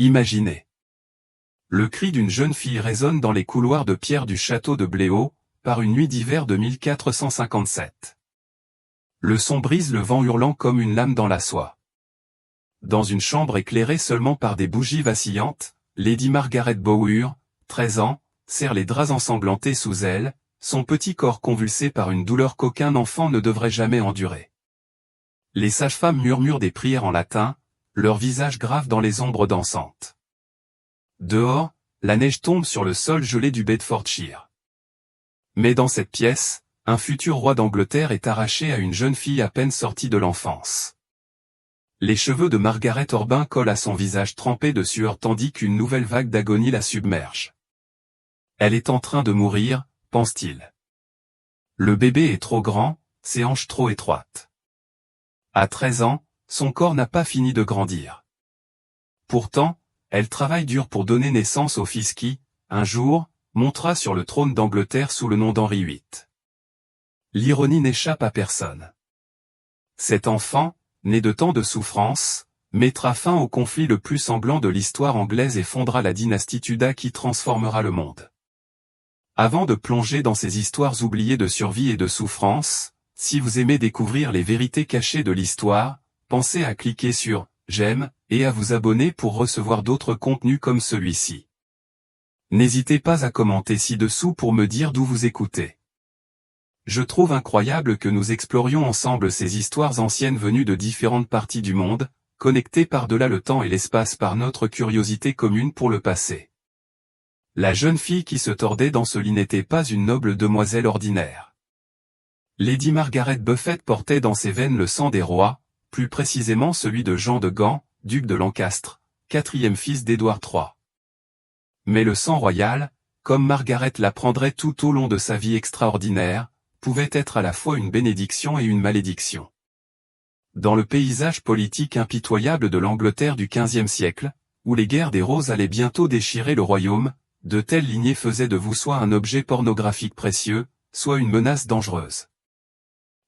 Imaginez. Le cri d'une jeune fille résonne dans les couloirs de pierre du château de Bléau, par une nuit d'hiver de 1457. Le son brise le vent hurlant comme une lame dans la soie. Dans une chambre éclairée seulement par des bougies vacillantes, Lady Margaret Bowyer, 13 ans, serre les draps ensanglantés sous elle, son petit corps convulsé par une douleur qu'aucun enfant ne devrait jamais endurer. Les sages-femmes murmurent des prières en latin, leurs visages graves dans les ombres dansantes. Dehors, la neige tombe sur le sol gelé du Bedfordshire. Mais dans cette pièce, un futur roi d'Angleterre est arraché à une jeune fille à peine sortie de l'enfance. Les cheveux de Margaret Orbin collent à son visage trempé de sueur tandis qu'une nouvelle vague d'agonie la submerge. Elle est en train de mourir, pense-t-il. Le bébé est trop grand, ses hanches trop étroites. À 13 ans, son corps n'a pas fini de grandir. Pourtant, elle travaille dur pour donner naissance au fils qui, un jour, montera sur le trône d'Angleterre sous le nom d'Henri VIII. L'ironie n'échappe à personne. Cet enfant, né de tant de souffrances, mettra fin au conflit le plus sanglant de l'histoire anglaise et fondera la dynastie Tudor qui transformera le monde. Avant de plonger dans ces histoires oubliées de survie et de souffrance, si vous aimez découvrir les vérités cachées de l'histoire, pensez à cliquer sur « J'aime » et à vous abonner pour recevoir d'autres contenus comme celui-ci. N'hésitez pas à commenter ci-dessous pour me dire d'où vous écoutez. Je trouve incroyable que nous explorions ensemble ces histoires anciennes venues de différentes parties du monde, connectées par-delà le temps et l'espace par notre curiosité commune pour le passé. La jeune fille qui se tordait dans ce lit n'était pas une noble demoiselle ordinaire. Lady Margaret Buffett portait dans ses veines le sang des rois, plus précisément celui de Jean de Gand, duc de Lancastre, quatrième fils d'Édouard III. Mais le sang royal, comme Margaret l'apprendrait tout au long de sa vie extraordinaire, pouvait être à la fois une bénédiction et une malédiction. Dans le paysage politique impitoyable de l'Angleterre du XVe siècle, où les guerres des roses allaient bientôt déchirer le royaume, de telles lignées faisaient de vous soit un objet pornographique précieux, soit une menace dangereuse.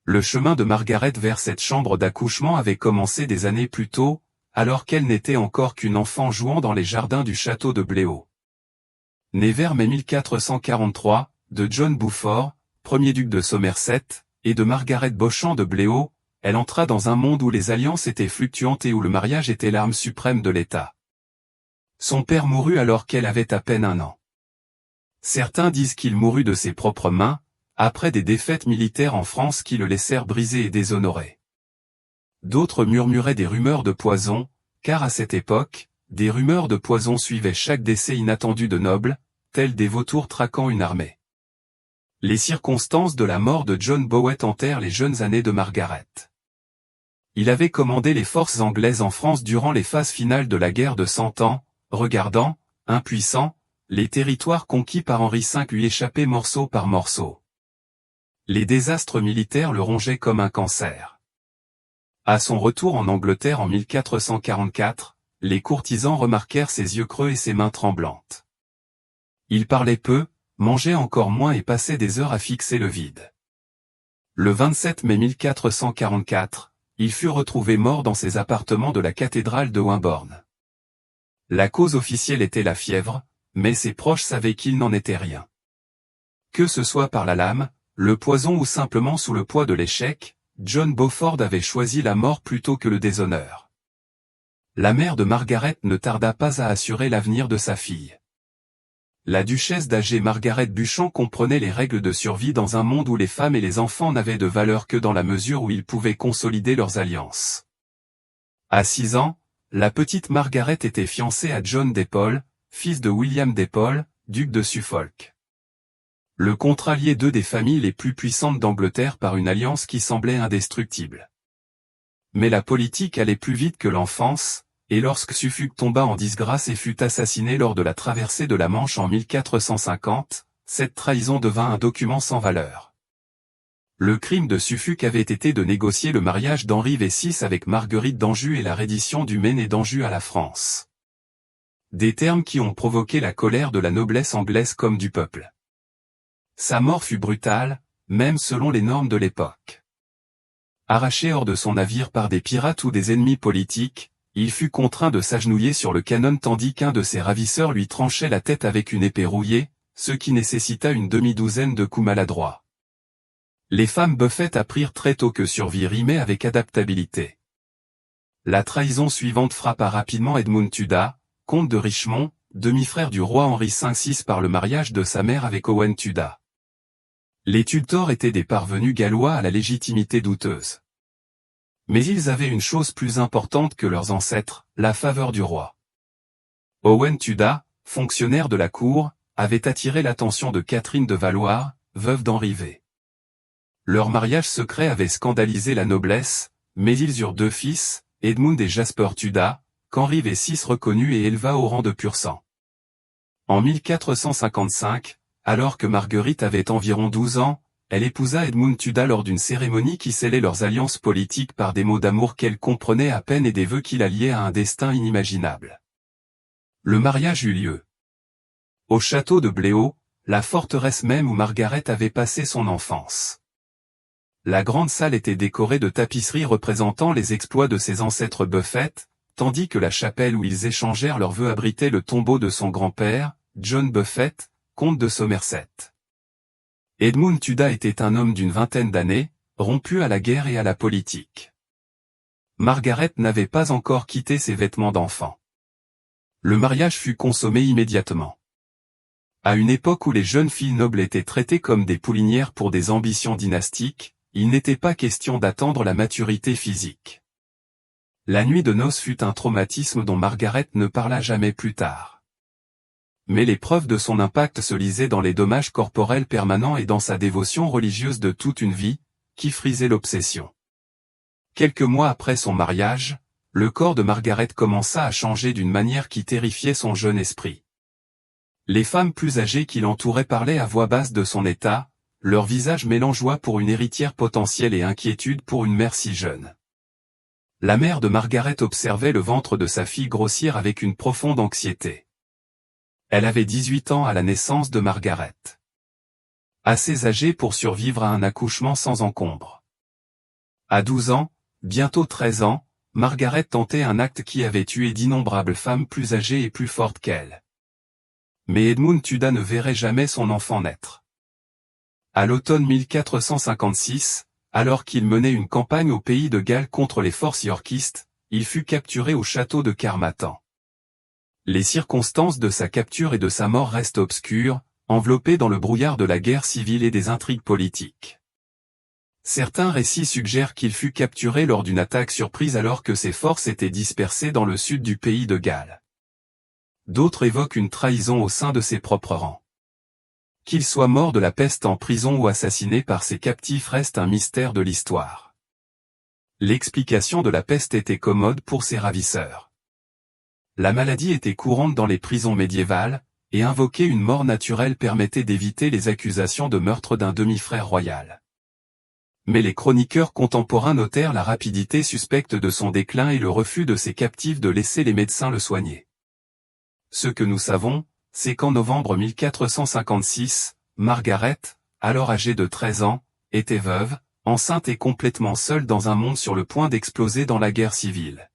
Le chemin de Margaret vers cette chambre d'accouchement avait commencé des années plus tôt, alors qu'elle n'était encore qu'une enfant jouant dans les jardins du château de Bléau. Née vers mai 1443, de John Beaufort, premier duc de Somerset, et de Margaret Beauchamp de Bléau, elle entra dans un monde où les alliances étaient fluctuantes et où le mariage était l'arme suprême de l'État. Son père mourut alors qu'elle avait à peine 1 an. Certains disent qu'il mourut de ses propres mains, après des défaites militaires en France qui le laissèrent brisé et déshonoré. D'autres murmuraient des rumeurs de poison, car à cette époque, des rumeurs de poison suivaient chaque décès inattendu de nobles, tels des vautours traquant une armée. Les circonstances de la mort de John Bowen hantèrent les jeunes années de Margaret. Il avait commandé les forces anglaises en France durant les phases finales de la guerre de 100 ans, regardant, impuissant, les territoires conquis par Henri V lui échapper morceau par morceau. Les désastres militaires le rongeaient comme un cancer. À son retour en Angleterre en 1444, les courtisans remarquèrent ses yeux creux et ses mains tremblantes. Il parlait peu, mangeait encore moins et passait des heures à fixer le vide. Le 27 mai 1444, il fut retrouvé mort dans ses appartements de la cathédrale de Wimborne. La cause officielle était la fièvre, mais ses proches savaient qu'il n'en était rien. Que ce soit par la lame, le poison ou simplement sous le poids de l'échec, John Beaufort avait choisi la mort plutôt que le déshonneur. La mère de Margaret ne tarda pas à assurer l'avenir de sa fille. La duchesse d'Agé Margaret Beauchamp comprenait les règles de survie dans un monde où les femmes et les enfants n'avaient de valeur que dans la mesure où ils pouvaient consolider leurs alliances. À 6 ans, la petite Margaret était fiancée à John d'Epole, fils de William d'Epole, duc de Suffolk. Le contrat liait deux des familles les plus puissantes d'Angleterre par une alliance qui semblait indestructible. Mais la politique allait plus vite que l'enfance, et lorsque Suffolk tomba en disgrâce et fut assassiné lors de la traversée de la Manche en 1450, cette trahison devint un document sans valeur. Le crime de Suffolk avait été de négocier le mariage d'Henri VI avec Marguerite d'Anjou et la reddition du Maine et d'Anjou à la France. Des termes qui ont provoqué la colère de la noblesse anglaise comme du peuple. Sa mort fut brutale, même selon les normes de l'époque. Arraché hors de son navire par des pirates ou des ennemis politiques, il fut contraint de s'agenouiller sur le canon tandis qu'un de ses ravisseurs lui tranchait la tête avec une épée rouillée, ce qui nécessita une demi-douzaine de coups maladroits. Les femmes Buffett apprirent très tôt que survie rimait avec adaptabilité. La trahison suivante frappa rapidement Edmund Tudor, comte de Richmond, demi-frère du roi Henri V par le mariage de sa mère avec Owen Tudor. Les Tudors étaient des parvenus gallois à la légitimité douteuse. Mais ils avaient une chose plus importante que leurs ancêtres, la faveur du roi. Owen Tudor, fonctionnaire de la cour, avait attiré l'attention de Catherine de Valois, veuve d'Henri V. Leur mariage secret avait scandalisé la noblesse, mais ils eurent 2 fils, Edmund et Jasper Tudor, qu'Henri VI reconnut et éleva au rang de pur sang. En 1455, alors que Marguerite avait environ 12 ans, elle épousa Edmund Tudor lors d'une cérémonie qui scellait leurs alliances politiques par des mots d'amour qu'elle comprenait à peine et des vœux qui la liaient à un destin inimaginable. Le mariage eut lieu au château de Bléau, la forteresse même où Margaret avait passé son enfance. La grande salle était décorée de tapisseries représentant les exploits de ses ancêtres Buffett, tandis que la chapelle où ils échangèrent leurs vœux abritait le tombeau de son grand-père, John Buffett, comte de Somerset. Edmund Tudor était un homme d'une vingtaine d'années, rompu à la guerre et à la politique. Margaret n'avait pas encore quitté ses vêtements d'enfant. Le mariage fut consommé immédiatement. À une époque où les jeunes filles nobles étaient traitées comme des poulinières pour des ambitions dynastiques, il n'était pas question d'attendre la maturité physique. La nuit de noces fut un traumatisme dont Margaret ne parla jamais plus tard. Mais les preuves de son impact se lisaient dans les dommages corporels permanents et dans sa dévotion religieuse de toute une vie, qui frisait l'obsession. Quelques mois après son mariage, le corps de Margaret commença à changer d'une manière qui terrifiait son jeune esprit. Les femmes plus âgées qui l'entouraient parlaient à voix basse de son état, leur visage mêlant joie pour une héritière potentielle et inquiétude pour une mère si jeune. La mère de Margaret observait le ventre de sa fille grossir avec une profonde anxiété. Elle avait 18 ans à la naissance de Margaret. Assez âgée pour survivre à un accouchement sans encombre. À 12 ans, bientôt 13 ans, Margaret tentait un acte qui avait tué d'innombrables femmes plus âgées et plus fortes qu'elle. Mais Edmund Tudor ne verrait jamais son enfant naître. À l'automne 1456, alors qu'il menait une campagne au pays de Galles contre les forces yorkistes, il fut capturé au château de Carmarthen. Les circonstances de sa capture et de sa mort restent obscures, enveloppées dans le brouillard de la guerre civile et des intrigues politiques. Certains récits suggèrent qu'il fut capturé lors d'une attaque surprise alors que ses forces étaient dispersées dans le sud du pays de Galles. D'autres évoquent une trahison au sein de ses propres rangs. Qu'il soit mort de la peste en prison ou assassiné par ses captifs reste un mystère de l'histoire. L'explication de la peste était commode pour ses ravisseurs. La maladie était courante dans les prisons médiévales, et invoquer une mort naturelle permettait d'éviter les accusations de meurtre d'un demi-frère royal. Mais les chroniqueurs contemporains notèrent la rapidité suspecte de son déclin et le refus de ses captifs de laisser les médecins le soigner. Ce que nous savons, c'est qu'en novembre 1456, Margaret, alors âgée de 13 ans, était veuve, enceinte et complètement seule dans un monde sur le point d'exploser dans la guerre civile.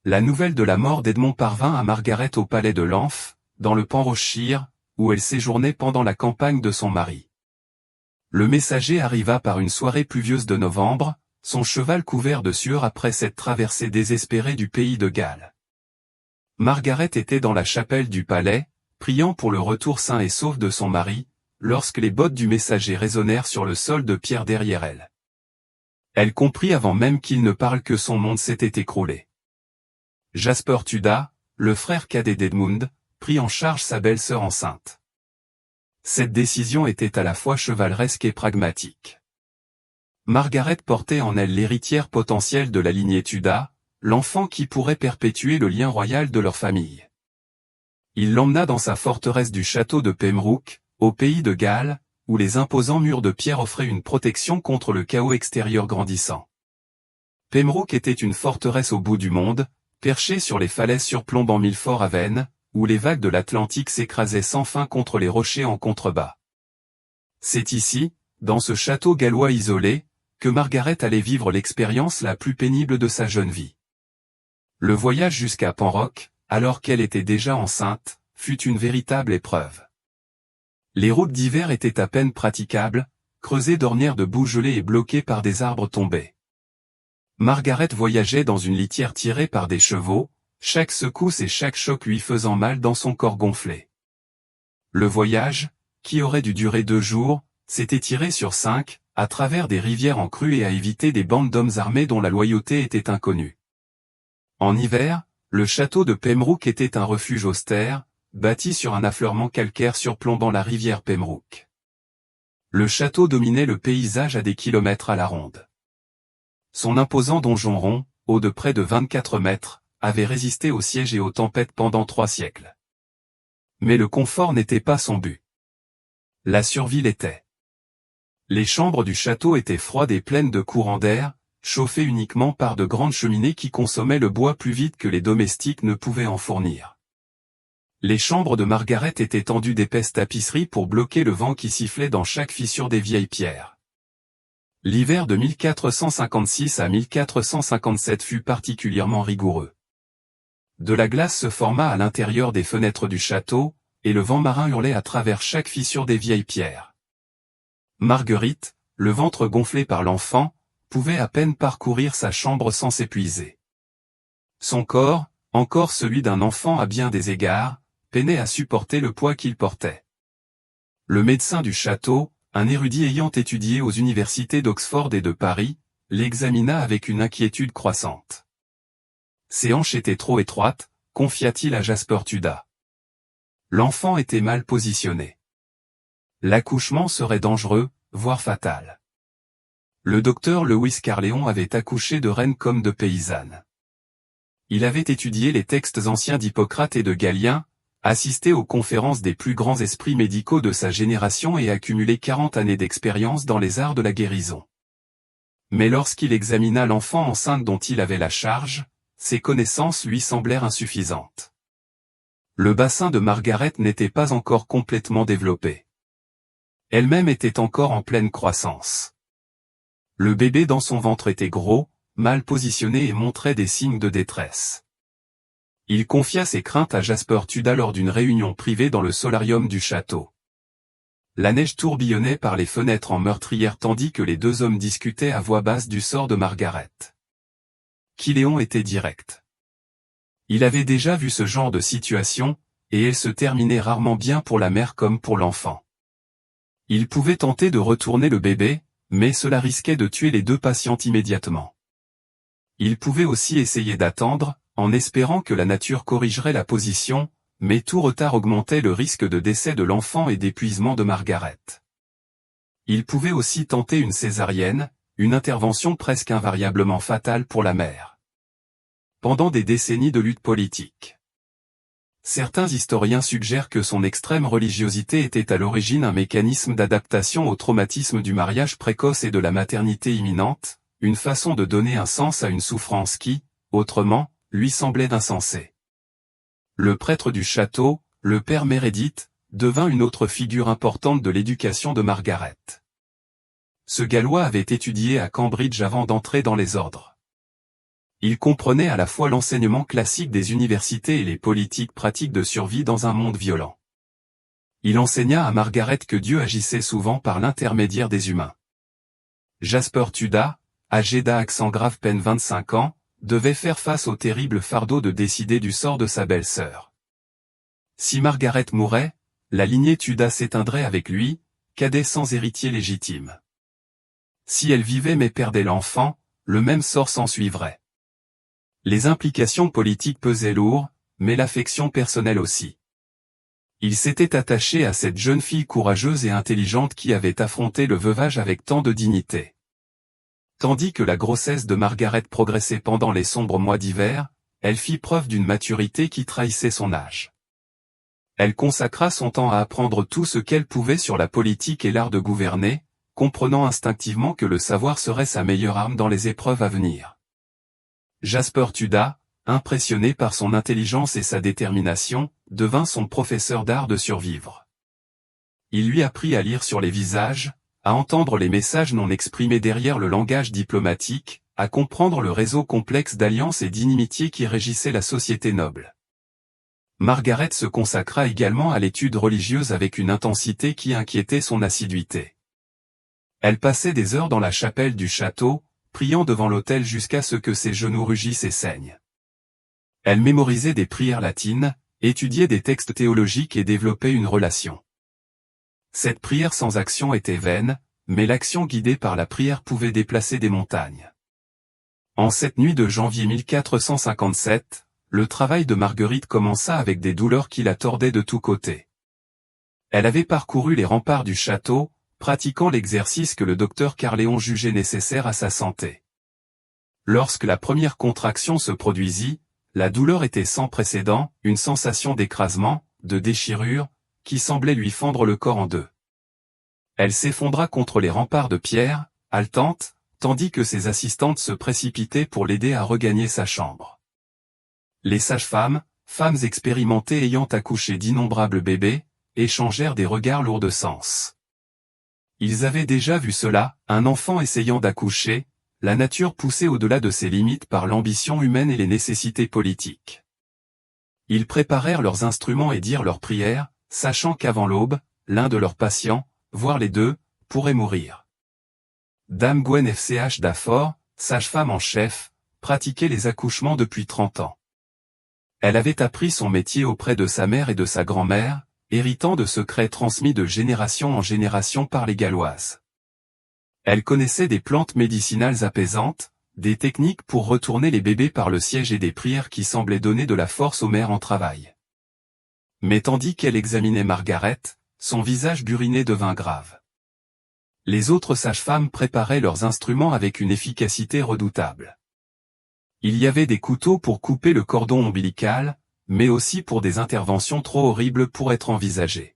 La nouvelle de la mort d'Edmond parvint à Margaret au palais de Lanf, dans le Pembrokeshire, où elle séjournait pendant la campagne de son mari. Le messager arriva par une soirée pluvieuse de novembre, son cheval couvert de sueur après cette traversée désespérée du pays de Galles. Margaret était dans la chapelle du palais, priant pour le retour sain et sauf de son mari, lorsque les bottes du messager résonnèrent sur le sol de pierre derrière elle. Elle comprit avant même qu'il ne parle que son monde s'était écroulé. Jasper Tudor, le frère cadet d'Edmund, prit en charge sa belle-sœur enceinte. Cette décision était à la fois chevaleresque et pragmatique. Margaret portait en elle l'héritière potentielle de la lignée Tudor, l'enfant qui pourrait perpétuer le lien royal de leur famille. Il l'emmena dans sa forteresse du château de Pembroke, au pays de Galles, où les imposants murs de pierre offraient une protection contre le chaos extérieur grandissant. Pembroke était une forteresse au bout du monde, perchée sur les falaises surplombant Milford-Haven, où les vagues de l'Atlantique s'écrasaient sans fin contre les rochers en contrebas. C'est ici, dans ce château gallois isolé, que Margaret allait vivre l'expérience la plus pénible de sa jeune vie. Le voyage jusqu'à Penrock, alors qu'elle était déjà enceinte, fut une véritable épreuve. Les routes d'hiver étaient à peine praticables, creusées d'ornières de boue gelée et bloquées par des arbres tombés. Margaret voyageait dans une litière tirée par des chevaux, chaque secousse et chaque choc lui faisant mal dans son corps gonflé. Le voyage, qui aurait dû durer 2 jours, s'était tiré sur 5, à travers des rivières en crue et à éviter des bandes d'hommes armés dont la loyauté était inconnue. En hiver, le château de Pembroke était un refuge austère, bâti sur un affleurement calcaire surplombant la rivière Pembroke. Le château dominait le paysage à des kilomètres à la ronde. Son imposant donjon rond, haut de près de 24 mètres, avait résisté aux sièges et aux tempêtes pendant 3 siècles. Mais le confort n'était pas son but. La survie l'était. Les chambres du château étaient froides et pleines de courants d'air, chauffées uniquement par de grandes cheminées qui consommaient le bois plus vite que les domestiques ne pouvaient en fournir. Les chambres de Margaret étaient tendues d'épaisses tapisseries pour bloquer le vent qui sifflait dans chaque fissure des vieilles pierres. L'hiver de 1456 à 1457 fut particulièrement rigoureux. De la glace se forma à l'intérieur des fenêtres du château, et le vent marin hurlait à travers chaque fissure des vieilles pierres. Marguerite, le ventre gonflé par l'enfant, pouvait à peine parcourir sa chambre sans s'épuiser. Son corps, encore celui d'un enfant à bien des égards, peinait à supporter le poids qu'il portait. Le médecin du château, un érudit ayant étudié aux universités d'Oxford et de Paris, l'examina avec une inquiétude croissante. Ses hanches étaient trop étroites, confia-t-il à Jasper Tudor. L'enfant était mal positionné. L'accouchement serait dangereux, voire fatal. Le docteur Lewis Carléon avait accouché de reines comme de paysannes. Il avait étudié les textes anciens d'Hippocrate et de Galien, assisté aux conférences des plus grands esprits médicaux de sa génération et accumulé 40 années d'expérience dans les arts de la guérison. Mais lorsqu'il examina l'enfant enceinte dont il avait la charge, ses connaissances lui semblèrent insuffisantes. Le bassin de Margaret n'était pas encore complètement développé. Elle-même était encore en pleine croissance. Le bébé dans son ventre était gros, mal positionné et montrait des signes de détresse. Il confia ses craintes à Jasper Tudor lors d'une réunion privée dans le solarium du château. La neige tourbillonnait par les fenêtres en meurtrière tandis que les 2 hommes discutaient à voix basse du sort de Margaret. Kiléon était direct. Il avait déjà vu ce genre de situation, et elle se terminait rarement bien pour la mère comme pour l'enfant. Il pouvait tenter de retourner le bébé, mais cela risquait de tuer les 2 patientes immédiatement. Il pouvait aussi essayer d'attendre, en espérant que la nature corrigerait la position, mais tout retard augmentait le risque de décès de l'enfant et d'épuisement de Margaret. Il pouvait aussi tenter une césarienne, une intervention presque invariablement fatale pour la mère. Pendant des décennies de lutte politique. Certains historiens suggèrent que son extrême religiosité était à l'origine un mécanisme d'adaptation au traumatisme du mariage précoce et de la maternité imminente, une façon de donner un sens à une souffrance qui, autrement, lui semblait insensée. Le prêtre du château, le père Meredith, devint une autre figure importante de l'éducation de Margaret. Ce Gallois avait étudié à Cambridge avant d'entrer dans les ordres. Il comprenait à la fois l'enseignement classique des universités et les politiques pratiques de survie dans un monde violent. Il enseigna à Margaret que Dieu agissait souvent par l'intermédiaire des humains. Jasper Tudor, âgé d'accent grave peine 25 ans, devait faire face au terrible fardeau de décider du sort de sa belle-sœur. Si Margaret mourait, la lignée Tudor s'éteindrait avec lui, cadet sans héritier légitime. Si elle vivait mais perdait l'enfant, le même sort s'ensuivrait. Les implications politiques pesaient lourd, mais l'affection personnelle aussi. Il s'était attaché à cette jeune fille courageuse et intelligente qui avait affronté le veuvage avec tant de dignité. Tandis que la grossesse de Margaret progressait pendant les sombres mois d'hiver, elle fit preuve d'une maturité qui trahissait son âge. Elle consacra son temps à apprendre tout ce qu'elle pouvait sur la politique et l'art de gouverner, comprenant instinctivement que le savoir serait sa meilleure arme dans les épreuves à venir. Jasper Tudor, impressionné par son intelligence et sa détermination, devint son professeur d'art de survivre. Il lui apprit à lire sur les visages, à entendre les messages non exprimés derrière le langage diplomatique, à comprendre le réseau complexe d'alliances et d'inimitiés qui régissait la société noble. Margaret se consacra également à l'étude religieuse avec une intensité qui inquiétait son assiduité. Elle passait des heures dans la chapelle du château, priant devant l'autel jusqu'à ce que ses genoux rugissent et saignent. Elle mémorisait des prières latines, étudiait des textes théologiques et développait une relation. Cette prière sans action était vaine, mais l'action guidée par la prière pouvait déplacer des montagnes. En cette nuit de janvier 1457, le travail de Marguerite commença avec des douleurs qui la tordaient de tous côtés. Elle avait parcouru les remparts du château, pratiquant l'exercice que le docteur Carléon jugeait nécessaire à sa santé. Lorsque la première contraction se produisit, la douleur était sans précédent, une sensation d'écrasement, de déchirure, qui semblait lui fendre le corps en deux. Elle s'effondra contre les remparts de pierre, haletante, tandis que ses assistantes se précipitaient pour l'aider à regagner sa chambre. Les sages-femmes, femmes expérimentées ayant accouché d'innombrables bébés, échangèrent des regards lourds de sens. Ils avaient déjà vu cela, un enfant essayant d'accoucher, la nature poussée au-delà de ses limites par l'ambition humaine et les nécessités politiques. Ils préparèrent leurs instruments et dirent leurs prières, sachant qu'avant l'aube, l'un de leurs patients, voire les deux, pourrait mourir. Dame Gwen F.C.H. Daffort, sage-femme en chef, pratiquait les accouchements depuis 30 ans. Elle avait appris son métier auprès de sa mère et de sa grand-mère, héritant de secrets transmis de génération en génération par les Galloises. Elle connaissait des plantes médicinales apaisantes, des techniques pour retourner les bébés par le siège et des prières qui semblaient donner de la force aux mères en travail. Mais tandis qu'elle examinait Margaret, son visage buriné devint grave. Les autres sages-femmes préparaient leurs instruments avec une efficacité redoutable. Il y avait des couteaux pour couper le cordon ombilical, mais aussi pour des interventions trop horribles pour être envisagées.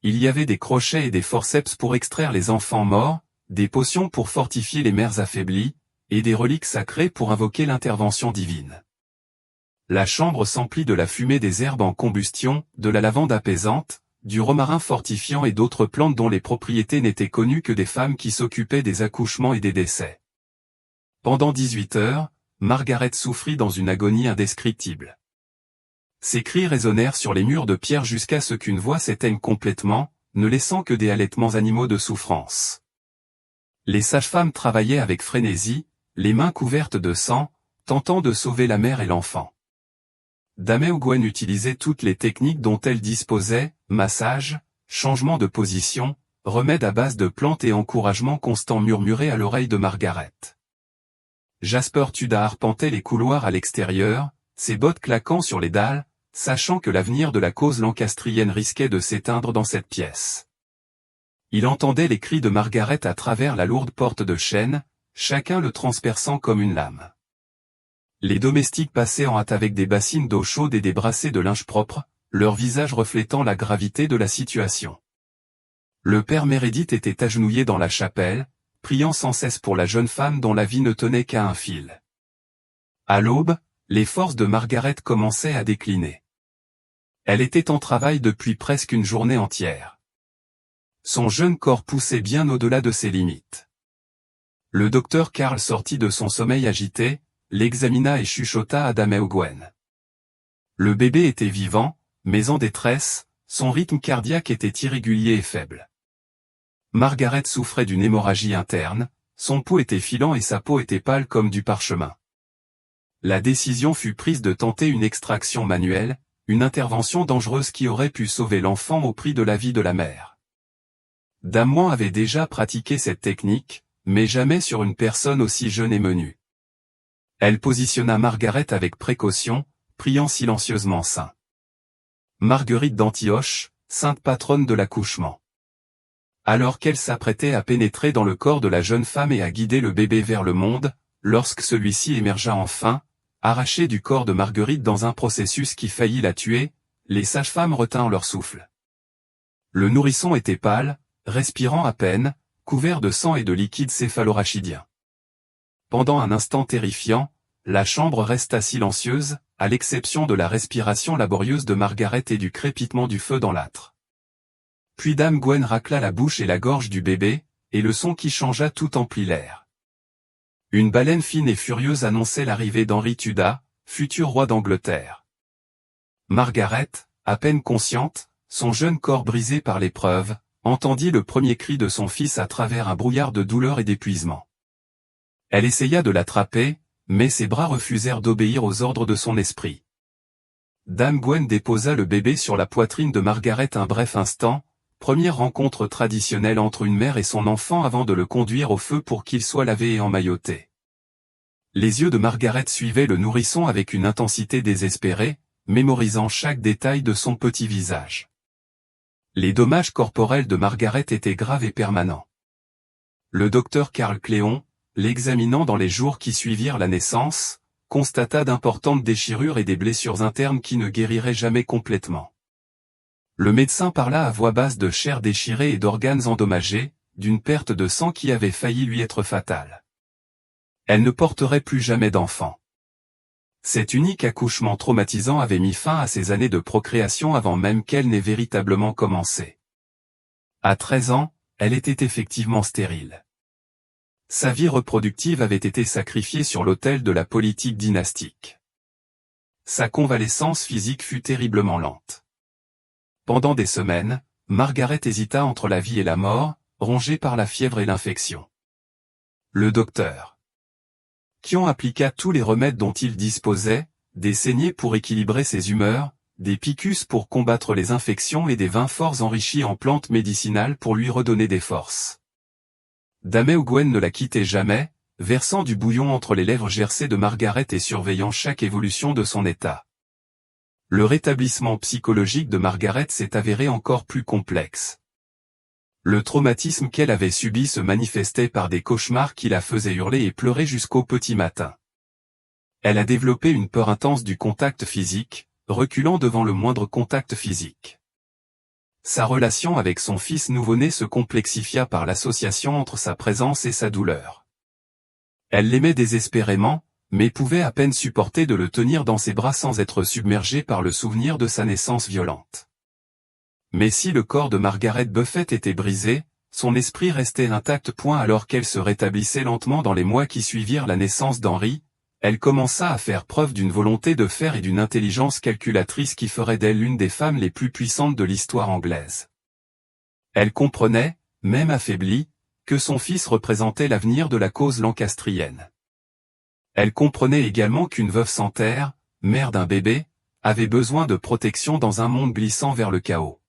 Il y avait des crochets et des forceps pour extraire les enfants morts, des potions pour fortifier les mères affaiblies, et des reliques sacrées pour invoquer l'intervention divine. La chambre s'emplit de la fumée des herbes en combustion, de la lavande apaisante, du romarin fortifiant et d'autres plantes dont les propriétés n'étaient connues que des femmes qui s'occupaient des accouchements et des décès. Pendant 18 heures, Margaret souffrit dans une agonie indescriptible. Ses cris résonnèrent sur les murs de pierre jusqu'à ce qu'une voix s'éteigne complètement, ne laissant que des halètements animaux de souffrance. Les sages-femmes travaillaient avec frénésie, les mains couvertes de sang, tentant de sauver la mère et l'enfant. Dame Gwen utilisait toutes les techniques dont elle disposait, massage, changement de position, remèdes à base de plantes et encouragement constant murmurés à l'oreille de Margaret. Jasper Tudor arpentait les couloirs à l'extérieur, ses bottes claquant sur les dalles, sachant que l'avenir de la cause lancastrienne risquait de s'éteindre dans cette pièce. Il entendait les cris de Margaret à travers la lourde porte de chêne, chacun le transperçant comme une lame. Les domestiques passaient en hâte avec des bassines d'eau chaude et des brassées de linge propre, leur visage reflétant la gravité de la situation. Le père Meredith était agenouillé dans la chapelle, priant sans cesse pour la jeune femme dont la vie ne tenait qu'à un fil. À l'aube, les forces de Margaret commençaient à décliner. Elle était en travail depuis presque une journée entière. Son jeune corps poussait bien au-delà de ses limites. Le docteur Karl sortit de son sommeil agité, l'examina et chuchota à Dame Gwen. Le bébé était vivant, mais en détresse, son rythme cardiaque était irrégulier et faible. Margaret souffrait d'une hémorragie interne, son pouls était filant et sa peau était pâle comme du parchemin. La décision fut prise de tenter une extraction manuelle, une intervention dangereuse qui aurait pu sauver l'enfant au prix de la vie de la mère. Dame Gwen avait déjà pratiqué cette technique, mais jamais sur une personne aussi jeune et menue. Elle positionna Margaret avec précaution, priant silencieusement Saint Marguerite d'Antioche, sainte patronne de l'accouchement. Alors qu'elle s'apprêtait à pénétrer dans le corps de la jeune femme et à guider le bébé vers le monde, lorsque celui-ci émergea enfin, arraché du corps de Marguerite dans un processus qui faillit la tuer, les sages-femmes retinrent leur souffle. Le nourrisson était pâle, respirant à peine, couvert de sang et de liquide céphalorachidien. Pendant un instant terrifiant, la chambre resta silencieuse, à l'exception de la respiration laborieuse de Margaret et du crépitement du feu dans l'âtre. Puis Dame Gwen racla la bouche et la gorge du bébé, et le son qui changea tout emplit l'air. Une baleine fine et furieuse annonçait l'arrivée d'Henri Tudor, futur roi d'Angleterre. Margaret, à peine consciente, son jeune corps brisé par l'épreuve, entendit le premier cri de son fils à travers un brouillard de douleur et d'épuisement. Elle essaya de l'attraper, mais ses bras refusèrent d'obéir aux ordres de son esprit. Dame Gwen déposa le bébé sur la poitrine de Margaret un bref instant, première rencontre traditionnelle entre une mère et son enfant avant de le conduire au feu pour qu'il soit lavé et emmailloté. Les yeux de Margaret suivaient le nourrisson avec une intensité désespérée, mémorisant chaque détail de son petit visage. Les dommages corporels de Margaret étaient graves et permanents. Le docteur Karl Cléon, l'examinant dans les jours qui suivirent la naissance, constata d'importantes déchirures et des blessures internes qui ne guériraient jamais complètement. Le médecin parla à voix basse de chair déchirée et d'organes endommagés, d'une perte de sang qui avait failli lui être fatale. Elle ne porterait plus jamais d'enfant. Cet unique accouchement traumatisant avait mis fin à ses années de procréation avant même qu'elle n'ait véritablement commencé. À 13 ans, elle était effectivement stérile. Sa vie reproductive avait été sacrifiée sur l'autel de la politique dynastique. Sa convalescence physique fut terriblement lente. Pendant des semaines, Margaret hésita entre la vie et la mort, rongée par la fièvre et l'infection. Le docteur Kion appliqua tous les remèdes dont il disposait, des saignées pour équilibrer ses humeurs, des picus pour combattre les infections et des vins forts enrichis en plantes médicinales pour lui redonner des forces. Dame Gwen ne la quittait jamais, versant du bouillon entre les lèvres gercées de Margaret et surveillant chaque évolution de son état. Le rétablissement psychologique de Margaret s'est avéré encore plus complexe. Le traumatisme qu'elle avait subi se manifestait par des cauchemars qui la faisaient hurler et pleurer jusqu'au petit matin. Elle a développé une peur intense du contact physique, reculant devant le moindre contact physique. Sa relation avec son fils nouveau-né se complexifia par l'association entre sa présence et sa douleur. Elle l'aimait désespérément, mais pouvait à peine supporter de le tenir dans ses bras sans être submergée par le souvenir de sa naissance violente. Mais si le corps de Margaret Buffett était brisé, son esprit restait intact. Alors qu'elle se rétablissait lentement dans les mois qui suivirent la naissance d'Henri, elle commença à faire preuve d'une volonté de fer et d'une intelligence calculatrice qui ferait d'elle l'une des femmes les plus puissantes de l'histoire anglaise. Elle comprenait, même affaiblie, que son fils représentait l'avenir de la cause lancastrienne. Elle comprenait également qu'une veuve sans terre, mère d'un bébé, avait besoin de protection dans un monde glissant vers le chaos.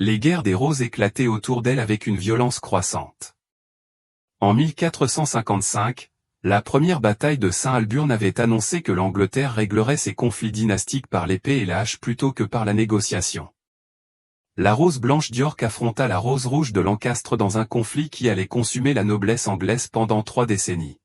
Les guerres des roses éclataient autour d'elle avec une violence croissante. En 1455, la première bataille de Saint-Alburn avait annoncé que l'Angleterre réglerait ses conflits dynastiques par l'épée et la hache plutôt que par la négociation. La rose blanche d'York affronta la rose rouge de Lancastre dans un conflit qui allait consumer la noblesse anglaise pendant 3 décennies.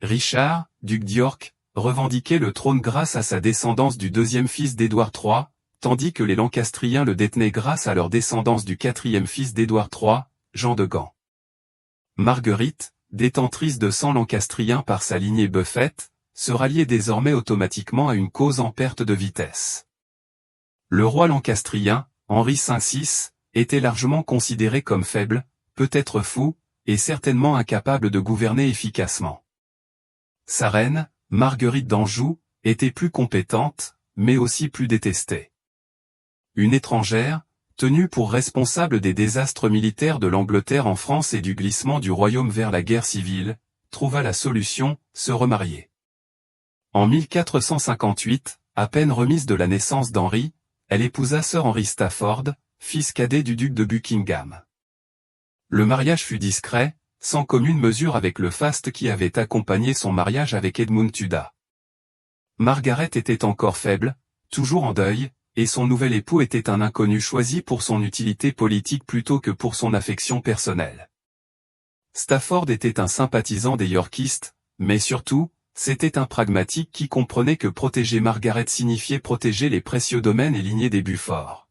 Richard, duc d'York, revendiquait le trône grâce à sa descendance du deuxième fils d'Édouard III, tandis que les Lancastriens le détenaient grâce à leur descendance du quatrième fils d'Édouard III, Jean de Gand. Marguerite, détentrice de sang lancastrien par sa lignée Buffett, se ralliait désormais automatiquement à une cause en perte de vitesse. Le roi lancastrien, Henri V, était largement considéré comme faible, peut-être fou, et certainement incapable de gouverner efficacement. Sa reine, Marguerite d'Anjou, était plus compétente, mais aussi plus détestée. Une étrangère, tenue pour responsable des désastres militaires de l'Angleterre en France et du glissement du royaume vers la guerre civile, trouva la solution, se remarier. En 1458, à peine remise de la naissance d'Henri, elle épousa Sir Henry Stafford, fils cadet du duc de Buckingham. Le mariage fut discret, sans commune mesure avec le faste qui avait accompagné son mariage avec Edmund Tudor. Margaret était encore faible, toujours en deuil, et son nouvel époux était un inconnu choisi pour son utilité politique plutôt que pour son affection personnelle. Stafford était un sympathisant des Yorkistes, mais surtout, c'était un pragmatique qui comprenait que protéger Margaret signifiait protéger les précieux domaines et lignées des Beaufort.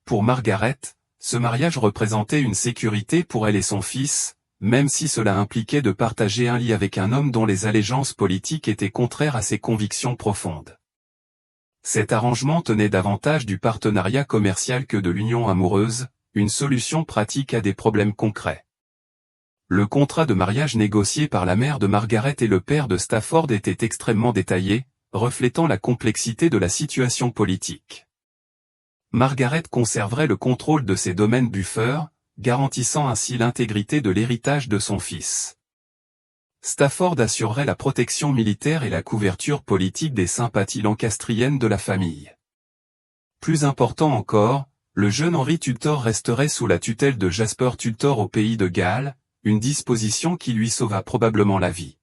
Pour Margaret, ce mariage représentait une sécurité pour elle et son fils, même si cela impliquait de partager un lit avec un homme dont les allégeances politiques étaient contraires à ses convictions profondes. Cet arrangement tenait davantage du partenariat commercial que de l'union amoureuse, une solution pratique à des problèmes concrets. Le contrat de mariage négocié par la mère de Margaret et le père de Stafford était extrêmement détaillé, reflétant la complexité de la situation politique. Margaret conserverait le contrôle de ses domaines Buffer, garantissant ainsi l'intégrité de l'héritage de son fils. Stafford assurerait la protection militaire et la couverture politique des sympathies lancastriennes de la famille. Plus important encore, le jeune Henry Tudor resterait sous la tutelle de Jasper Tudor au pays de Galles, une disposition qui lui sauva probablement la vie.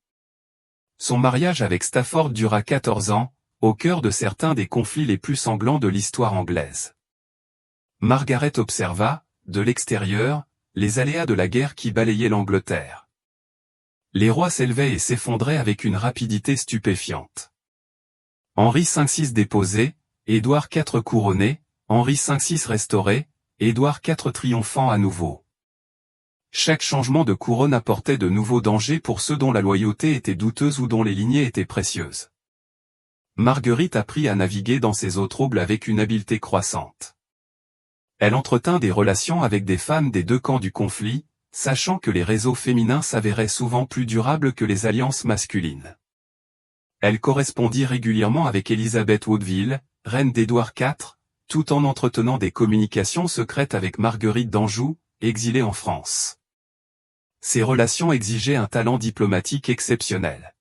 Son mariage avec Stafford dura 14 ans, au cœur de certains des conflits les plus sanglants de l'histoire anglaise. Margaret observa, de l'extérieur, les aléas de la guerre qui balayaient l'Angleterre. Les rois s'élevaient et s'effondraient avec une rapidité stupéfiante. Henri V-VI déposé, Édouard IV couronné, Henri V-VI restauré, Édouard IV triomphant à nouveau. Chaque changement de couronne apportait de nouveaux dangers pour ceux dont la loyauté était douteuse ou dont les lignées étaient précieuses. Marguerite apprit à naviguer dans ces eaux troubles avec une habileté croissante. Elle entretint des relations avec des femmes des deux camps du conflit, sachant que les réseaux féminins s'avéraient souvent plus durables que les alliances masculines. Elle correspondit régulièrement avec Élisabeth Woodville, reine d'Édouard IV, tout en entretenant des communications secrètes avec Marguerite d'Anjou, exilée en France. Ces relations exigeaient un talent diplomatique exceptionnel.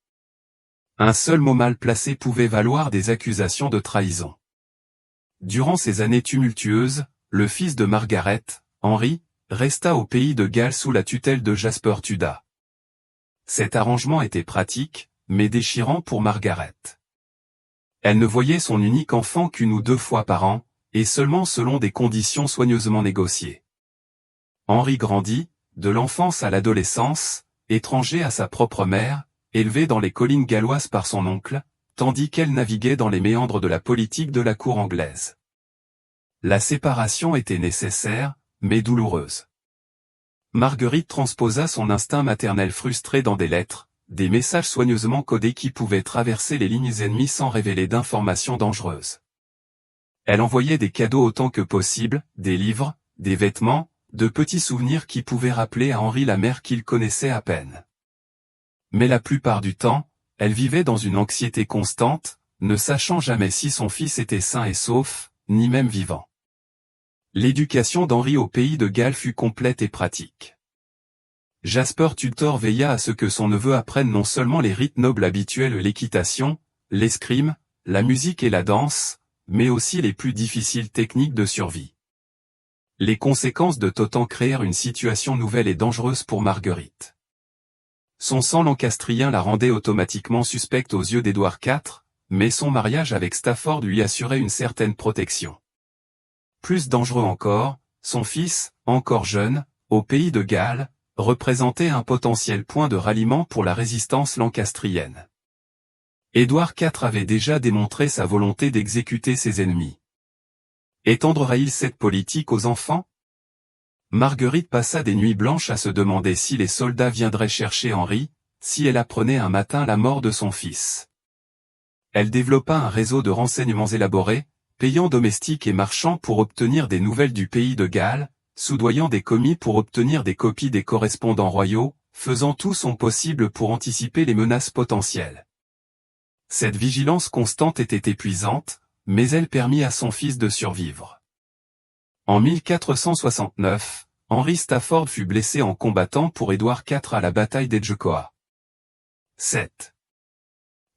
Un seul mot mal placé pouvait valoir des accusations de trahison. Durant ces années tumultueuses, le fils de Margaret, Henri, resta au pays de Galles sous la tutelle de Jasper Tudor. Cet arrangement était pratique, mais déchirant pour Margaret. Elle ne voyait son unique enfant qu'une ou deux fois par an, et seulement selon des conditions soigneusement négociées. Henri grandit, de l'enfance à l'adolescence, étranger à sa propre mère, élevé dans les collines galloises par son oncle, tandis qu'elle naviguait dans les méandres de la politique de la cour anglaise. La séparation était nécessaire, mais douloureuse. Marguerite transposa son instinct maternel frustré dans des lettres, des messages soigneusement codés qui pouvaient traverser les lignes ennemies sans révéler d'informations dangereuses. Elle envoyait des cadeaux autant que possible, des livres, des vêtements, de petits souvenirs qui pouvaient rappeler à Henri la mère qu'il connaissait à peine. Mais la plupart du temps, elle vivait dans une anxiété constante, ne sachant jamais si son fils était sain et sauf, ni même vivant. L'éducation d'Henri au pays de Galles fut complète et pratique. Jasper Tudor veilla à ce que son neveu apprenne non seulement les rites nobles habituels, l'équitation, l'escrime, la musique et la danse, mais aussi les plus difficiles techniques de survie. Les conséquences de Totan créèrent une situation nouvelle et dangereuse pour Marguerite. Son sang lancastrien la rendait automatiquement suspecte aux yeux d'Édouard IV, mais son mariage avec Stafford lui assurait une certaine protection. Plus dangereux encore, son fils, encore jeune, au pays de Galles, représentait un potentiel point de ralliement pour la résistance lancastrienne. Édouard IV avait déjà démontré sa volonté d'exécuter ses ennemis. Étendra-t-il cette politique aux enfants? Marguerite passa des nuits blanches à se demander si les soldats viendraient chercher Henri, si elle apprenait un matin la mort de son fils. Elle développa un réseau de renseignements élaborés, payant domestiques et marchands pour obtenir des nouvelles du pays de Galles, soudoyant des commis pour obtenir des copies des correspondants royaux, faisant tout son possible pour anticiper les menaces potentielles. Cette vigilance constante était épuisante, mais elle permit à son fils de survivre. En 1469, Henry Stafford fut blessé en combattant pour Édouard IV à la bataille d'Edgecoa. 7.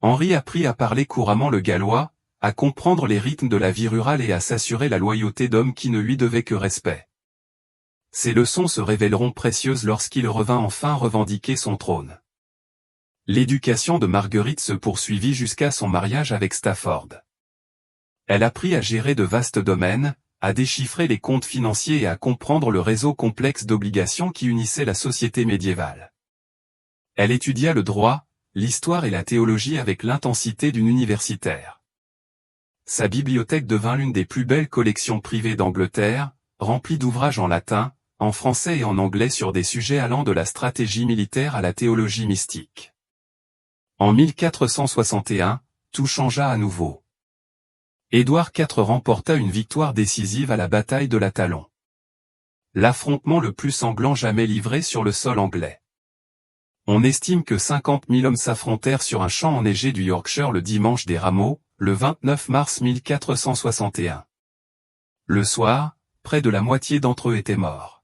Henri apprit à parler couramment le gallois, à comprendre les rythmes de la vie rurale et à s'assurer la loyauté d'hommes qui ne lui devaient que respect. Ces leçons se révéleront précieuses lorsqu'il revint enfin revendiquer son trône. L'éducation de Marguerite se poursuivit jusqu'à son mariage avec Stafford. Elle apprit à gérer de vastes domaines, à déchiffrer les comptes financiers et à comprendre le réseau complexe d'obligations qui unissait la société médiévale. Elle étudia le droit, l'histoire et la théologie avec l'intensité d'une universitaire. Sa bibliothèque devint l'une des plus belles collections privées d'Angleterre, remplie d'ouvrages en latin, en français et en anglais sur des sujets allant de la stratégie militaire à la théologie mystique. En 1461, tout changea à nouveau. Édouard IV remporta une victoire décisive à la bataille de la Talon. l'affrontement le plus sanglant jamais livré sur le sol anglais. On estime que 50 000 hommes s'affrontèrent sur un champ enneigé du Yorkshire le dimanche des Rameaux, le 29 mars 1461. Le soir, près de la moitié d'entre eux étaient morts.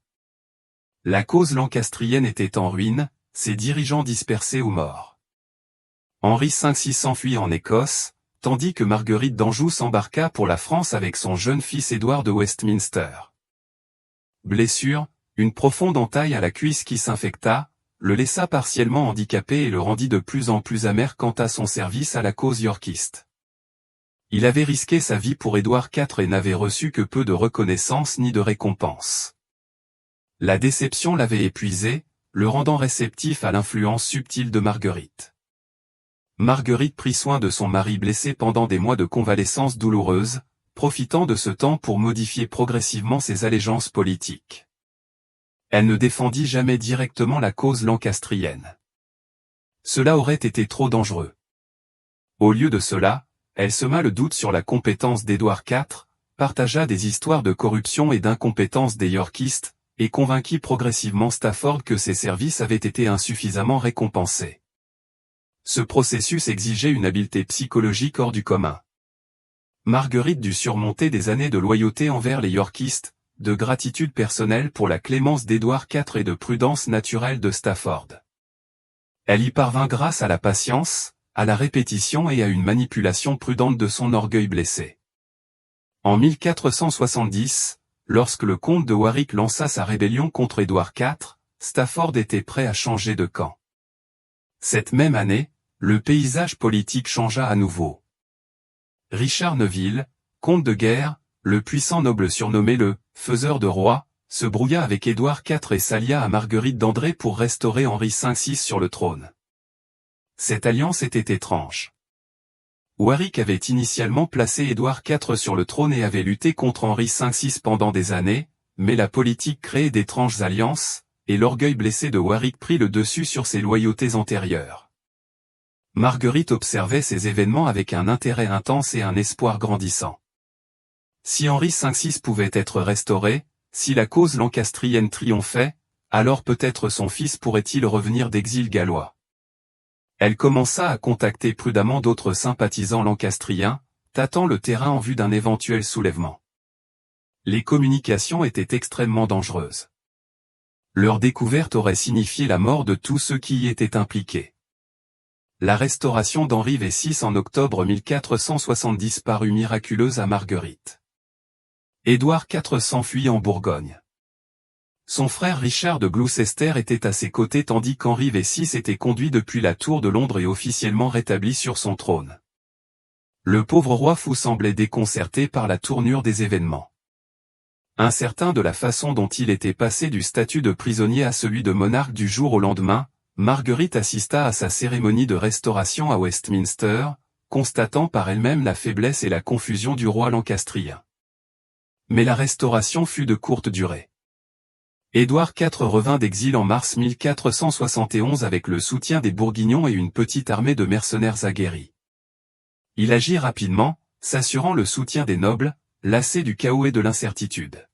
La cause lancastrienne était en ruine, ses dirigeants dispersés ou morts. Henri V s'enfuit en Écosse, tandis que Marguerite d'Anjou s'embarqua pour la France avec son jeune fils Édouard de Westminster. Blessure, une profonde entaille à la cuisse qui s'infecta, le laissa partiellement handicapé et le rendit de plus en plus amer quant à son service à la cause yorkiste. Il avait risqué sa vie pour Édouard IV et n'avait reçu que peu de reconnaissance ni de récompense. La déception l'avait épuisé, le rendant réceptif à l'influence subtile de Marguerite. Marguerite prit soin de son mari blessé pendant des mois de convalescence douloureuse, profitant de ce temps pour modifier progressivement ses allégeances politiques. Elle ne défendit jamais directement la cause lancastrienne. Cela aurait été trop dangereux. Au lieu de cela, elle sema le doute sur la compétence d'Édouard IV, partagea des histoires de corruption et d'incompétence des Yorkistes, et convainquit progressivement Stafford que ses services avaient été insuffisamment récompensés. Ce processus exigeait une habileté psychologique hors du commun. Marguerite dut surmonter des années de loyauté envers les Yorkistes, de gratitude personnelle pour la clémence d'Édouard IV et de prudence naturelle de Stafford. Elle y parvint grâce à la patience, à la répétition et à une manipulation prudente de son orgueil blessé. En 1470, lorsque le comte de Warwick lança sa rébellion contre Édouard IV, Stafford était prêt à changer de camp. Cette même année, le paysage politique changea à nouveau. Richard Neville, comte de guerre, le puissant noble surnommé le « faiseur de rois », se brouilla avec Édouard IV et s'allia à Marguerite d'André pour restaurer Henri V sur le trône. Cette alliance était étrange. Warwick avait initialement placé Édouard IV sur le trône et avait lutté contre Henri V pendant des années, mais la politique créait d'étranges alliances, et l'orgueil blessé de Warwick prit le dessus sur ses loyautés antérieures. Marguerite observait ces événements avec un intérêt intense et un espoir grandissant. Si Henri V pouvait être restauré, si la cause lancastrienne triomphait, alors peut-être son fils pourrait-il revenir d'exil gallois. Elle commença à contacter prudemment d'autres sympathisants lancastriens, tâtant le terrain en vue d'un éventuel soulèvement. Les communications étaient extrêmement dangereuses. Leur découverte aurait signifié la mort de tous ceux qui y étaient impliqués. La restauration d'Henri VI en octobre 1470 parut miraculeuse à Marguerite. Édouard IV s'enfuit en Bourgogne. Son frère Richard de Gloucester était à ses côtés tandis qu'Henri VI était conduit depuis la tour de Londres et officiellement rétabli sur son trône. Le pauvre roi fou semblait déconcerté par la tournure des événements. Incertain de la façon dont il était passé du statut de prisonnier à celui de monarque du jour au lendemain, Marguerite assista à sa cérémonie de restauration à Westminster, constatant par elle-même la faiblesse et la confusion du roi lancastrien. Mais la restauration fut de courte durée. Édouard IV revint d'exil en mars 1471 avec le soutien des Bourguignons et une petite armée de mercenaires aguerris. Il agit rapidement, s'assurant le soutien des nobles, lassés du chaos et de l'incertitude.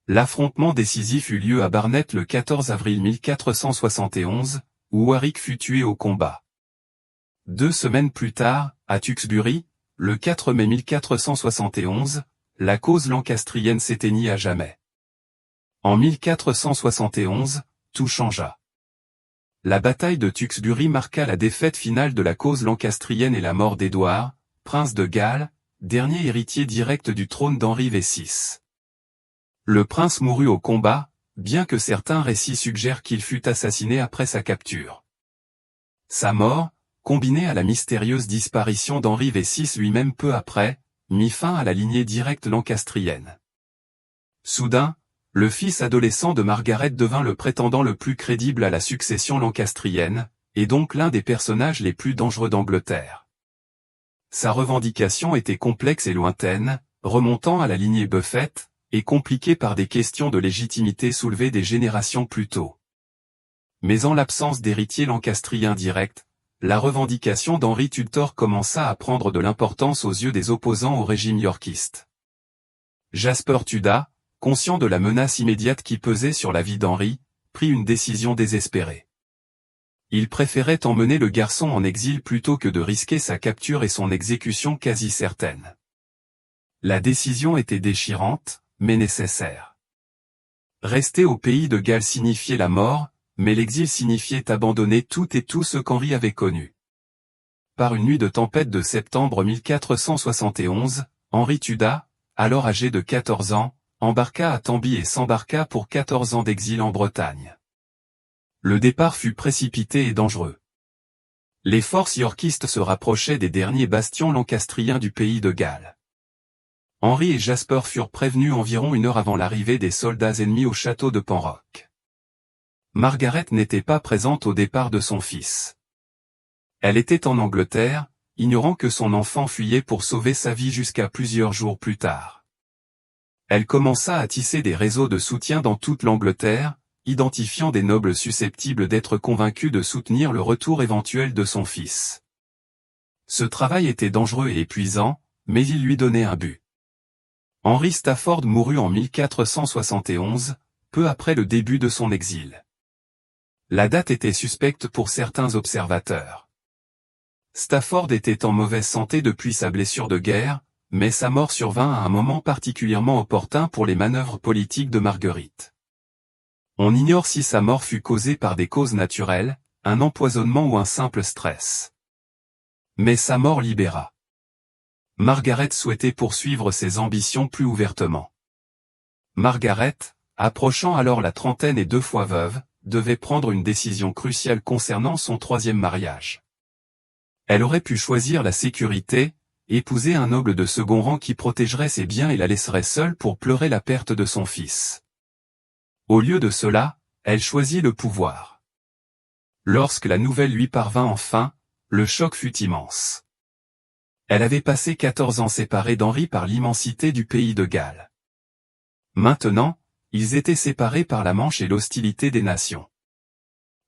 L'affrontement décisif eut lieu à Barnet le 14 avril 1471, où Warwick fut tué au combat. 2 semaines plus tard, à Tewkesbury, le 4 mai 1471, la cause lancastrienne s'éteignit à jamais. En 1471, tout changea. La bataille de Tewkesbury marqua la défaite finale de la cause lancastrienne et la mort d'Édouard, prince de Galles, dernier héritier direct du trône d'Henri VI. Le prince mourut au combat, bien que certains récits suggèrent qu'il fut assassiné après sa capture. Sa mort, combinée à la mystérieuse disparition d'Henri VI lui-même peu après, mit fin à la lignée directe lancastrienne. Soudain, le fils adolescent de Margaret devint le prétendant le plus crédible à la succession lancastrienne, et donc l'un des personnages les plus dangereux d'Angleterre. Sa revendication était complexe et lointaine, remontant à la lignée Buffett, et compliquée par des questions de légitimité soulevées des générations plus tôt. Mais en l'absence d'héritier lancastrien direct, la revendication d'Henri Tudor commença à prendre de l'importance aux yeux des opposants au régime yorkiste. Jasper Tudor, conscient de la menace immédiate qui pesait sur la vie d'Henri, prit une décision désespérée. Il préférait emmener le garçon en exil plutôt que de risquer sa capture et son exécution quasi certaine. La décision était déchirante, mais nécessaire. Rester au pays de Galles signifiait la mort, mais l'exil signifiait abandonner tout et tout ce qu'Henri avait connu. Par une nuit de tempête de septembre 1471, Henri Tuda, alors âgé de 14 ans, embarqua à Tambie et s'embarqua pour 14 ans d'exil en Bretagne. Le départ fut précipité et dangereux. Les forces yorkistes se rapprochaient des derniers bastions lancastriens du pays de Galles. Henri et Jasper furent prévenus environ 1 heure avant l'arrivée des soldats ennemis au château de Penroque. Margaret n'était pas présente au départ de son fils. Elle était en Angleterre, ignorant que son enfant fuyait pour sauver sa vie jusqu'à plusieurs jours plus tard. Elle commença à tisser des réseaux de soutien dans toute l'Angleterre, identifiant des nobles susceptibles d'être convaincus de soutenir le retour éventuel de son fils. Ce travail était dangereux et épuisant, mais il lui donnait un but. Henry Stafford mourut en 1471, peu après le début de son exil. La date était suspecte pour certains observateurs. Stafford était en mauvaise santé depuis sa blessure de guerre, mais sa mort survint à un moment particulièrement opportun pour les manœuvres politiques de Marguerite. On ignore si sa mort fut causée par des causes naturelles, un empoisonnement ou un simple stress. Mais sa mort libéra. Margaret souhaitait poursuivre ses ambitions plus ouvertement. Margaret, approchant alors la trentaine et 2 fois veuve, devait prendre une décision cruciale concernant son 3e mariage. Elle aurait pu choisir la sécurité, épouser un noble de second rang qui protégerait ses biens et la laisserait seule pour pleurer la perte de son fils. Au lieu de cela, elle choisit le pouvoir. Lorsque la nouvelle lui parvint enfin, le choc fut immense. Elle avait passé 14 ans séparée d'Henri par l'immensité du pays de Galles. Maintenant, ils étaient séparés par la Manche et l'hostilité des nations.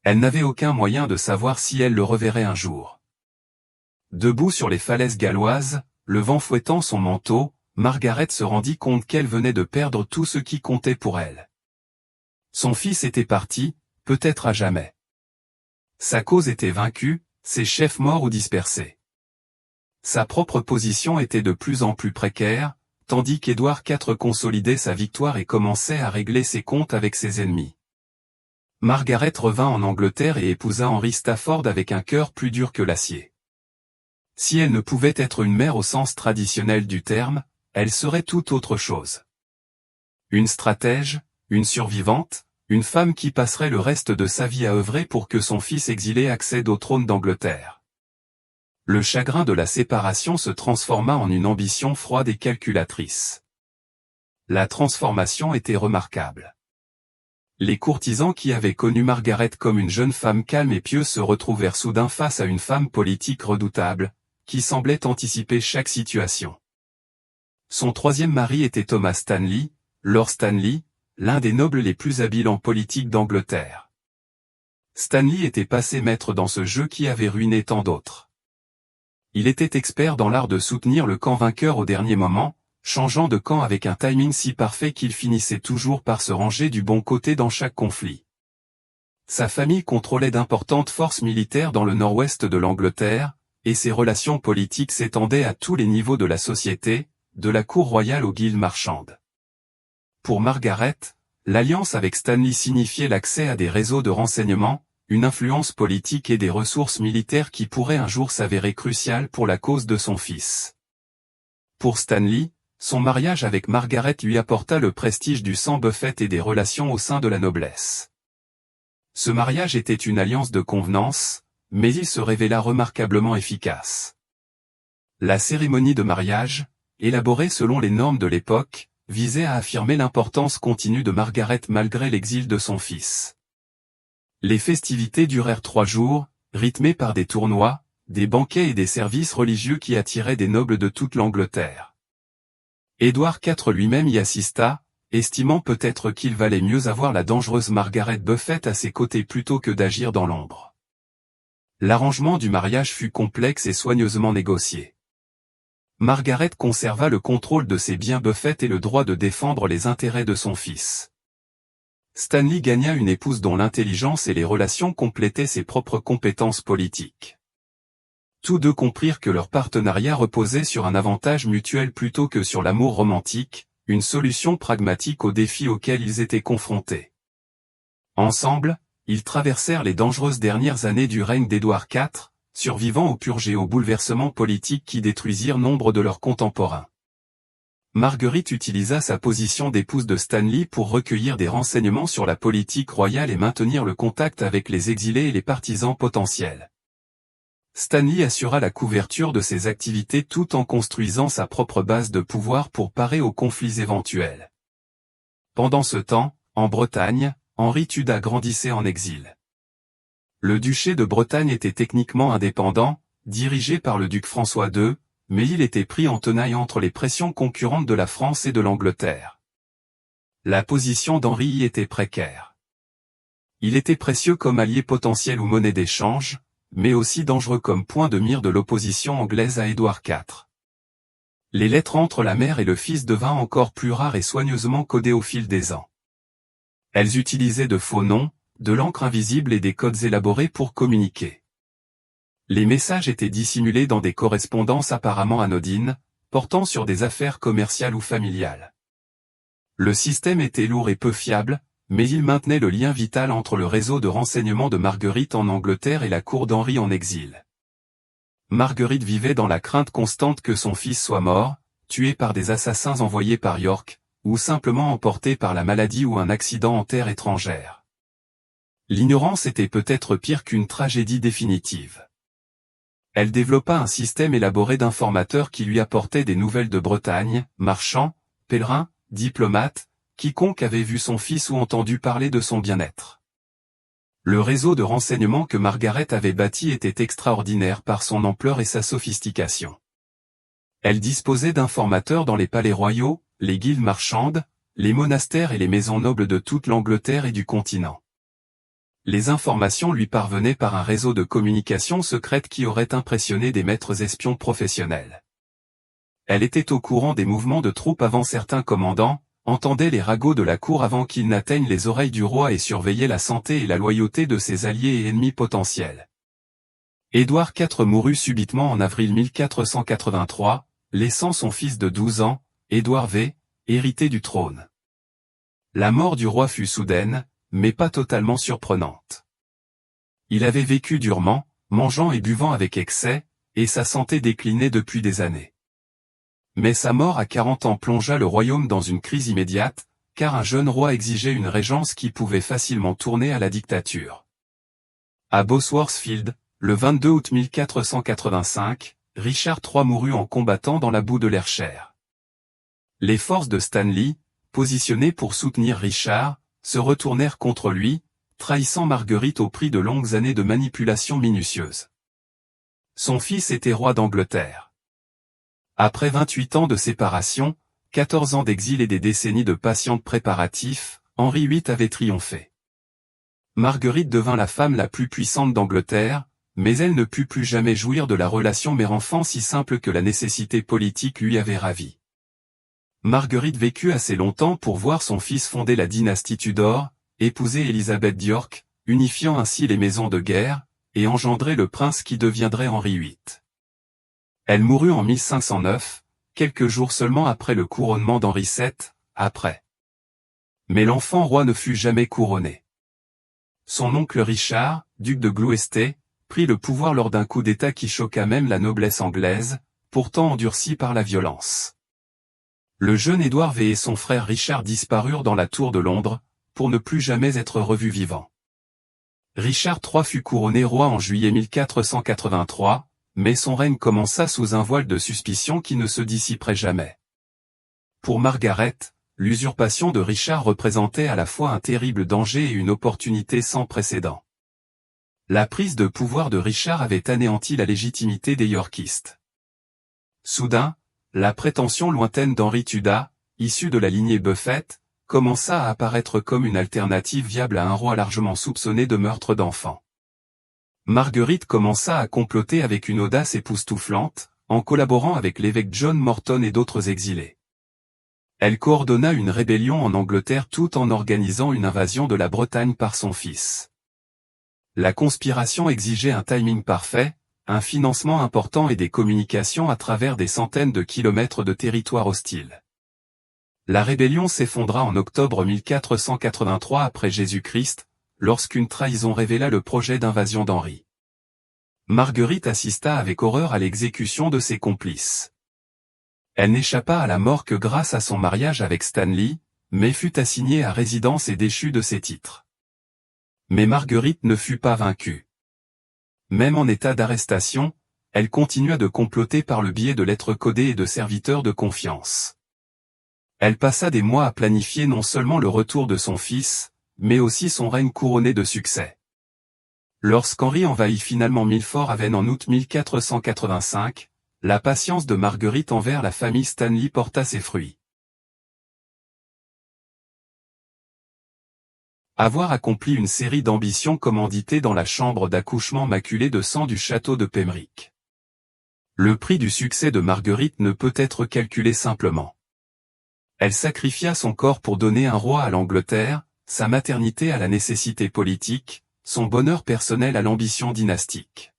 Elle n'avait aucun moyen de savoir si elle le reverrait un jour. Debout sur les falaises galloises, le vent fouettant son manteau, Margaret se rendit compte qu'elle venait de perdre tout ce qui comptait pour elle. Son fils était parti, peut-être à jamais. Sa cause était vaincue, ses chefs morts ou dispersés. Sa propre position était de plus en plus précaire, tandis qu'Édouard IV consolidait sa victoire et commençait à régler ses comptes avec ses ennemis. Margaret revint en Angleterre et épousa Henry Stafford avec un cœur plus dur que l'acier. Si elle ne pouvait être une mère au sens traditionnel du terme, elle serait tout autre chose. Une stratège, une survivante, une femme qui passerait le reste de sa vie à œuvrer pour que son fils exilé accède au trône d'Angleterre. Le chagrin de la séparation se transforma en une ambition froide et calculatrice. La transformation était remarquable. Les courtisans qui avaient connu Margaret comme une jeune femme calme et pieuse se retrouvèrent soudain face à une femme politique redoutable, qui semblait anticiper chaque situation. Son 3e mari était Thomas Stanley, Lord Stanley, l'un des nobles les plus habiles en politique d'Angleterre. Stanley était passé maître dans ce jeu qui avait ruiné tant d'autres. Il était expert dans l'art de soutenir le camp vainqueur au dernier moment, changeant de camp avec un timing si parfait qu'il finissait toujours par se ranger du bon côté dans chaque conflit. Sa famille contrôlait d'importantes forces militaires dans le nord-ouest de l'Angleterre, et ses relations politiques s'étendaient à tous les niveaux de la société, de la cour royale aux guildes marchandes. Pour Margaret, l'alliance avec Stanley signifiait l'accès à des réseaux de renseignement, une influence politique et des ressources militaires qui pourraient un jour s'avérer cruciales pour la cause de son fils. Pour Stanley, son mariage avec Margaret lui apporta le prestige du sang Buffett et des relations au sein de la noblesse. Ce mariage était une alliance de convenance, mais il se révéla remarquablement efficace. La cérémonie de mariage, élaborée selon les normes de l'époque, visait à affirmer l'importance continue de Margaret malgré l'exil de son fils. Les festivités durèrent 3 jours, rythmées par des tournois, des banquets et des services religieux qui attiraient des nobles de toute l'Angleterre. Édouard IV lui-même y assista, estimant peut-être qu'il valait mieux avoir la dangereuse Margaret Buffett à ses côtés plutôt que d'agir dans l'ombre. L'arrangement du mariage fut complexe et soigneusement négocié. Margaret conserva le contrôle de ses biens Buffett et le droit de défendre les intérêts de son fils. Stanley gagna une épouse dont l'intelligence et les relations complétaient ses propres compétences politiques. Tous deux comprirent que leur partenariat reposait sur un avantage mutuel plutôt que sur l'amour romantique, une solution pragmatique aux défis auxquels ils étaient confrontés. Ensemble, ils traversèrent les dangereuses dernières années du règne d'Édouard IV, survivant aux purges et aux bouleversements politiques qui détruisirent nombre de leurs contemporains. Marguerite utilisa sa position d'épouse de Stanley pour recueillir des renseignements sur la politique royale et maintenir le contact avec les exilés et les partisans potentiels. Stanley assura la couverture de ses activités tout en construisant sa propre base de pouvoir pour parer aux conflits éventuels. Pendant ce temps, en Bretagne, Henri Tudor grandissait en exil. Le duché de Bretagne était techniquement indépendant, dirigé par le duc François II, mais il était pris en tenaille entre les pressions concurrentes de la France et de l'Angleterre. La position d'Henri y était précaire. Il était précieux comme allié potentiel ou monnaie d'échange, mais aussi dangereux comme point de mire de l'opposition anglaise à Édouard IV. Les lettres entre la mère et le fils devinrent encore plus rares et soigneusement codées au fil des ans. Elles utilisaient de faux noms, de l'encre invisible et des codes élaborés pour communiquer. Les messages étaient dissimulés dans des correspondances apparemment anodines, portant sur des affaires commerciales ou familiales. Le système était lourd et peu fiable, mais il maintenait le lien vital entre le réseau de renseignement de Marguerite en Angleterre et la cour d'Henri en exil. Marguerite vivait dans la crainte constante que son fils soit mort, tué par des assassins envoyés par York, ou simplement emporté par la maladie ou un accident en terre étrangère. L'ignorance était peut-être pire qu'une tragédie définitive. Elle développa un système élaboré d'informateurs qui lui apportaient des nouvelles de Bretagne, marchands, pèlerins, diplomates, quiconque avait vu son fils ou entendu parler de son bien-être. Le réseau de renseignement que Margaret avait bâti était extraordinaire par son ampleur et sa sophistication. Elle disposait d'informateurs dans les palais royaux, les guildes marchandes, les monastères et les maisons nobles de toute l'Angleterre et du continent. Les informations lui parvenaient par un réseau de communication secrète qui aurait impressionné des maîtres espions professionnels. Elle était au courant des mouvements de troupes avant certains commandants, entendait les ragots de la cour avant qu'ils n'atteignent les oreilles du roi et surveillait la santé et la loyauté de ses alliés et ennemis potentiels. Édouard IV mourut subitement en avril 1483, laissant son fils de 12 ans, Édouard V, hérité du trône. La mort du roi fut soudaine, mais pas totalement surprenante. Il avait vécu durement, mangeant et buvant avec excès, et sa santé déclinait depuis des années. Mais sa mort à 40 ans plongea le royaume dans une crise immédiate, car un jeune roi exigeait une régence qui pouvait facilement tourner à la dictature. À Bosworth-Field, le 22 août 1485, Richard III mourut en combattant dans la boue de l'Ayrshire. Les forces de Stanley, positionnées pour soutenir Richard, se retournèrent contre lui, trahissant Marguerite au prix de longues années de manipulations minutieuses. Son fils était roi d'Angleterre. Après 28 ans de séparation, 14 ans d'exil et des décennies de patients préparatifs, Henri VIII avait triomphé. Marguerite devint la femme la plus puissante d'Angleterre, mais elle ne put plus jamais jouir de la relation mère-enfant si simple que la nécessité politique lui avait ravi. Marguerite vécut assez longtemps pour voir son fils fonder la dynastie Tudor, épouser Élisabeth d'York, unifiant ainsi les maisons de guerre, et engendrer le prince qui deviendrait Henri VIII. Elle mourut en 1509, quelques jours seulement après le couronnement d'Henri VII, après. Mais l'enfant roi ne fut jamais couronné. Son oncle Richard, duc de Gloucester, prit le pouvoir lors d'un coup d'État qui choqua même la noblesse anglaise, pourtant endurcie par la violence. Le jeune Édouard V et son frère Richard disparurent dans la tour de Londres, pour ne plus jamais être revus vivants. Richard III fut couronné roi en juillet 1483, mais son règne commença sous un voile de suspicion qui ne se dissiperait jamais. Pour Margaret, l'usurpation de Richard représentait à la fois un terrible danger et une opportunité sans précédent. La prise de pouvoir de Richard avait anéanti la légitimité des Yorkistes. Soudain, la prétention lointaine d'Henri Tudor, issu de la lignée Buffett, commença à apparaître comme une alternative viable à un roi largement soupçonné de meurtre d'enfants. Marguerite commença à comploter avec une audace époustouflante, en collaborant avec l'évêque John Morton et d'autres exilés. Elle coordonna une rébellion en Angleterre tout en organisant une invasion de la Bretagne par son fils. La conspiration exigeait un timing parfait, un financement important et des communications à travers des centaines de kilomètres de territoire hostile. La rébellion s'effondra en octobre 1483 après Jésus-Christ, lorsqu'une trahison révéla le projet d'invasion d'Henri. Marguerite assista avec horreur à l'exécution de ses complices. Elle n'échappa à la mort que grâce à son mariage avec Stanley, mais fut assignée à résidence et déchue de ses titres. Mais Marguerite ne fut pas vaincue. Même en état d'arrestation, elle continua de comploter par le biais de lettres codées et de serviteurs de confiance. Elle passa des mois à planifier non seulement le retour de son fils, mais aussi son règne couronné de succès. Lorsqu'Henri envahit finalement Milford-Haven en août 1485, la patience de Marguerite envers la famille Stanley porta ses fruits. Avoir accompli une série d'ambitions commanditées dans la chambre d'accouchement maculée de sang du château de Pembroke. Le prix du succès de Marguerite ne peut être calculé simplement. Elle sacrifia son corps pour donner un roi à l'Angleterre, sa maternité à la nécessité politique, son bonheur personnel à l'ambition dynastique.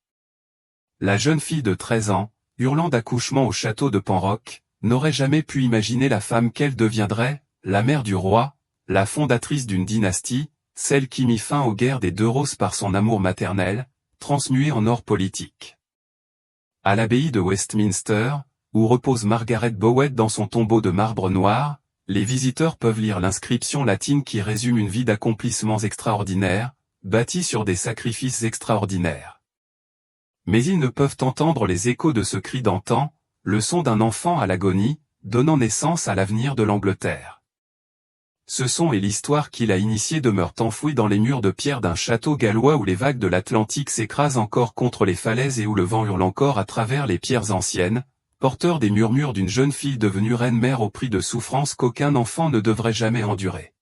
La jeune fille de 13 ans, hurlant d'accouchement au château de Pembroke, n'aurait jamais pu imaginer la femme qu'elle deviendrait, la mère du roi, la fondatrice d'une dynastie, celle qui mit fin aux guerres des deux roses par son amour maternel, transmué en or politique. À l'abbaye de Westminster, où repose Margaret Bower dans son tombeau de marbre noir, les visiteurs peuvent lire l'inscription latine qui résume une vie d'accomplissements extraordinaires, bâtie sur des sacrifices extraordinaires. Mais ils ne peuvent entendre les échos de ce cri d'antan, le son d'un enfant à l'agonie, donnant naissance à l'avenir de l'Angleterre. Ce son et l'histoire qui l'a initié demeurent enfouis dans les murs de pierre d'un château gallois où les vagues de l'Atlantique s'écrasent encore contre les falaises et où le vent hurle encore à travers les pierres anciennes, porteur des murmures d'une jeune fille devenue reine-mère au prix de souffrances qu'aucun enfant ne devrait jamais endurer.